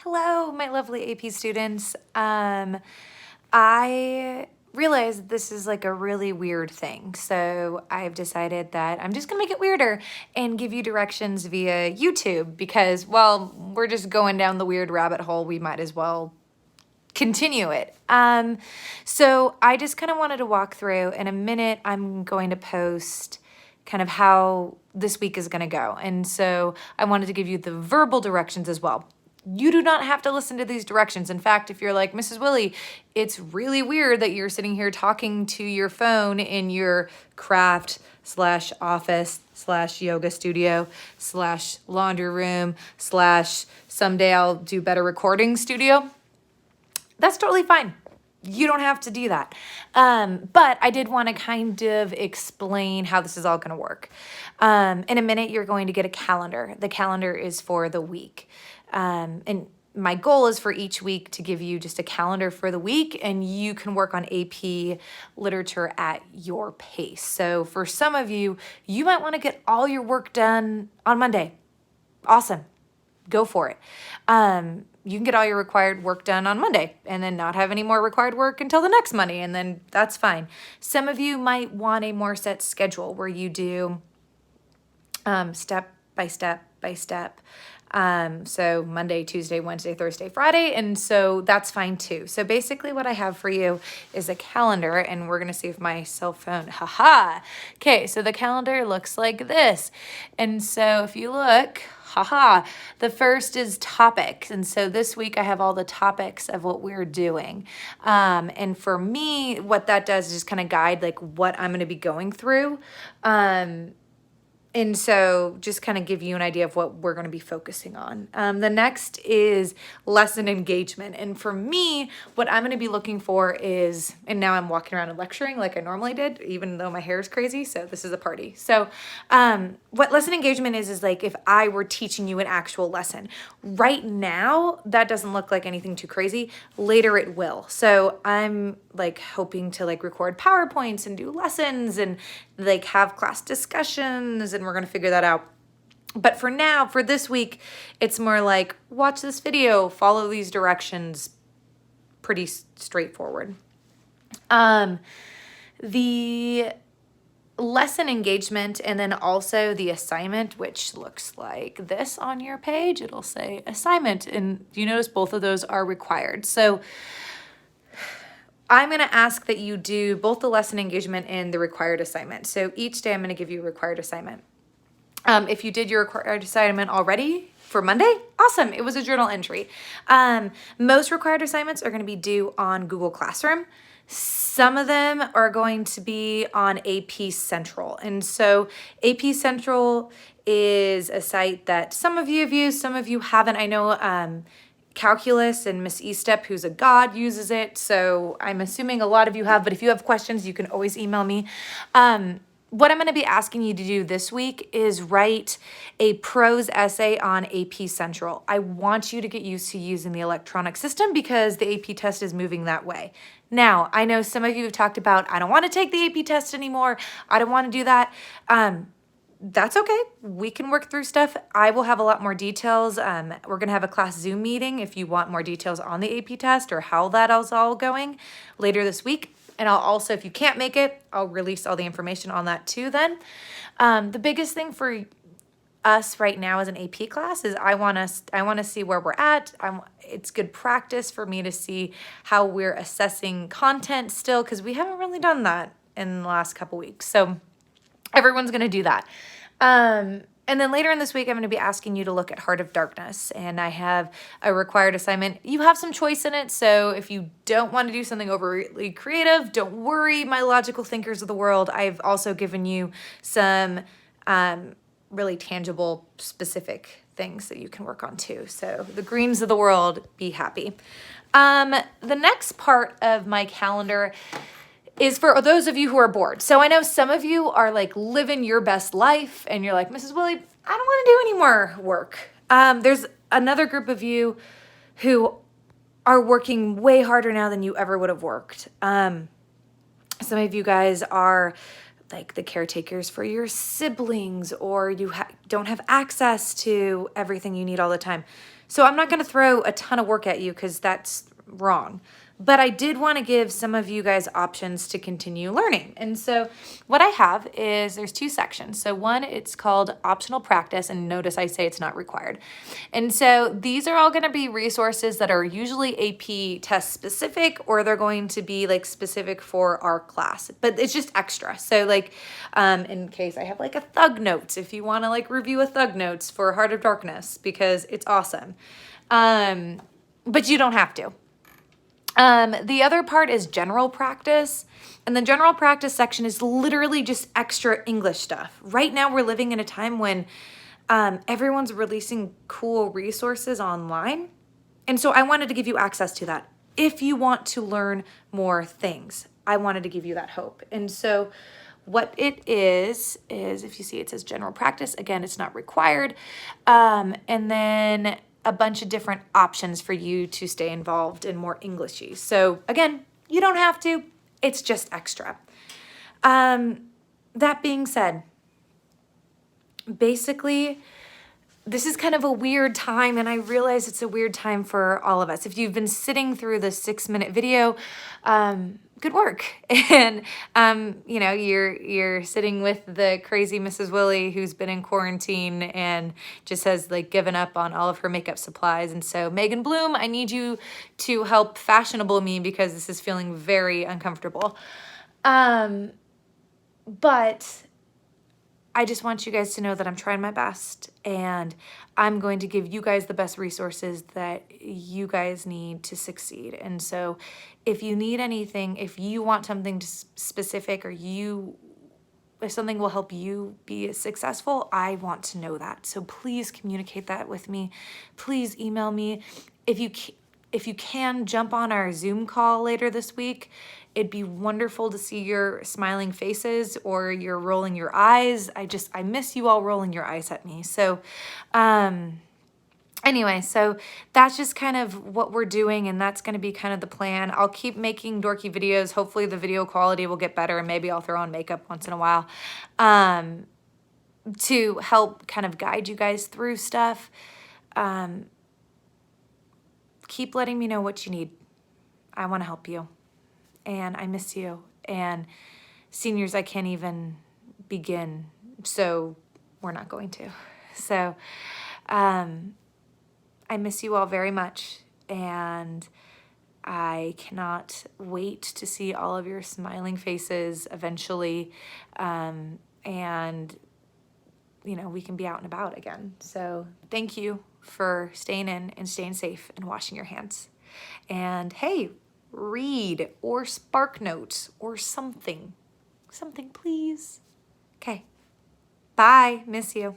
Hello, my lovely AP students. I realized this is like a really weird thing, so I've decided that I'm just gonna make it weirder and give you directions via YouTube because, well, we're just going down the weird rabbit hole. We might as well continue it. So I just kind of wanted to walk through. In a minute, I'm going to post kind of how this week is going to go. And so I wanted to give you the verbal directions as well. You do not have to listen to these directions. In fact, if you're like, Mrs. Willie, it's really weird that you're sitting here talking to your phone in your craft / office / yoga studio / laundry room / someday I'll do better recording studio. That's totally fine. You don't have to do that. But I did want to kind of explain how this is all going to work. In a minute, you're going to get a calendar. The calendar is for the week. And my goal is for each week to give you just a calendar for the week, and you can work on AP literature at your pace. So for some of you, you might want to get all your work done on Monday. Awesome. Go for it. You can get all your required work done on Monday and then not have any more required work until the next Monday, and then that's fine. Some of you might want a more set schedule where you do step by step by step. So Monday, Tuesday, Wednesday, Thursday, Friday, and so that's fine too. So basically what I have for you is a calendar, and we're gonna see if my cell phone, haha. Okay, so the calendar looks like this. And so if you look, the first is topics. And so this week I have all the topics of what we're doing. And for me, what that does is just kind of guide like what I'm going to be going through. And so just kind of give you an idea of what we're going to be focusing on. The next is lesson engagement. And for me, what I'm going to be looking for is, and now I'm walking around and lecturing like I normally did, even though my hair is crazy. So this is a party. So what lesson engagement is like if I were teaching you an actual lesson. Right now, that doesn't look like anything too crazy. Later it will. So I'm like hoping to like record PowerPoints and do lessons and like have class discussions, and we're going to figure that out. But for now, for this week, it's more like watch this video, follow these directions, pretty straightforward. The lesson engagement and then also the assignment, which looks like this on your page, it'll say assignment, and you notice both of those are required. So I'm going to ask that you do both the lesson engagement and the required assignment. So each day I'm going to give you a required assignment. If you did your required assignment already for Monday, awesome. It was a journal entry. Most required assignments are going to be due on Google Classroom. Some of them are going to be on AP Central. And so AP Central is a site that some of you have used, some of you haven't. I know Calculus and Miss Estep, who's a god, uses it. So I'm assuming a lot of you have, but if you have questions, you can always email me. What I'm going to be asking you to do this week is write a prose essay on AP Central. I want you to get used to using the electronic system because the AP test is moving that way. Now, I know some of you have talked about, I don't want to take the AP test anymore. I don't want to do that. That's okay. We can work through stuff. I will have a lot more details. We're going to have a class Zoom meeting if you want more details on the AP test or how that is all going later this week. And I'll also, if you can't make it, I'll release all the information on that too then. The biggest thing for us right now as an AP class is I want to see where we're at. It's good practice for me to see how we're assessing content still, because we haven't really done that in the last couple weeks. So everyone's going to do that. And then later in this week, I'm going to be asking you to look at Heart of Darkness, and I have a required assignment. You have some choice in it, so if you don't want to do something overly creative, don't worry, my logical thinkers of the world. I've also given you some really tangible, specific things that you can work on too. So the greens of the world, be happy. The next part of my calendar is for those of you who are bored. So I know some of you are like living your best life and you're like, Mrs. Willie, I don't want to do any more work. There's another group of you who are working way harder now than you ever would have worked. Some of you guys are like the caretakers for your siblings, or you don't have access to everything you need all the time. So I'm not going to throw a ton of work at you because that's wrong. But I did want to give some of you guys options to continue learning. And so what I have is there's 2 sections. So one, it's called optional practice, and notice I say it's not required. And so these are all going to be resources that are usually AP test specific, or they're going to be like specific for our class, but it's just extra. So like in case I have like a thug notes, if you want to like review a thug notes for Heart of Darkness, because it's awesome. But you don't have to. The other part is general practice, and the general practice section is literally just extra English stuff. Right now we're living in a time when everyone's releasing cool resources online, and so I wanted to give you access to that. If you want to learn more things, I wanted to give you that hope. And so what it is if you see it says general practice, again, it's not required, and then a bunch of different options for you to stay involved in more Englishy. So again, you don't have to, it's just extra. That being said, basically, this is kind of a weird time, and I realize it's a weird time for all of us. If you've been sitting through the 6-minute video, good work. And, you know, you're sitting with the crazy Mrs. Willie who's been in quarantine and just has like given up on all of her makeup supplies. And so Megan Bloom, I need you to help fashionable me because this is feeling very uncomfortable. But I just want you guys to know that I'm trying my best, and I'm going to give you guys the best resources that you guys need to succeed. And so if you need anything, if you want something specific, or if something will help you be successful, I want to know that. So please communicate that with me. Please email me. If you can jump on our Zoom call later this week, it'd be wonderful to see your smiling faces or you're rolling your eyes. I miss you all rolling your eyes at me. So, anyway, so that's just kind of what we're doing, and that's going to be kind of the plan. I'll keep making dorky videos. Hopefully the video quality will get better, and maybe I'll throw on makeup once in a while, to help kind of guide you guys through stuff. Keep letting me know what you need. I want to help you. And I miss you. And seniors, I can't even begin. So we're not going to. So I miss you all very much. And I cannot wait to see all of your smiling faces eventually. And, you know, we can be out and about again. So thank you for staying in and staying safe and washing your hands. And hey, read or spark notes or something. Something, please. Okay. Bye. Miss you.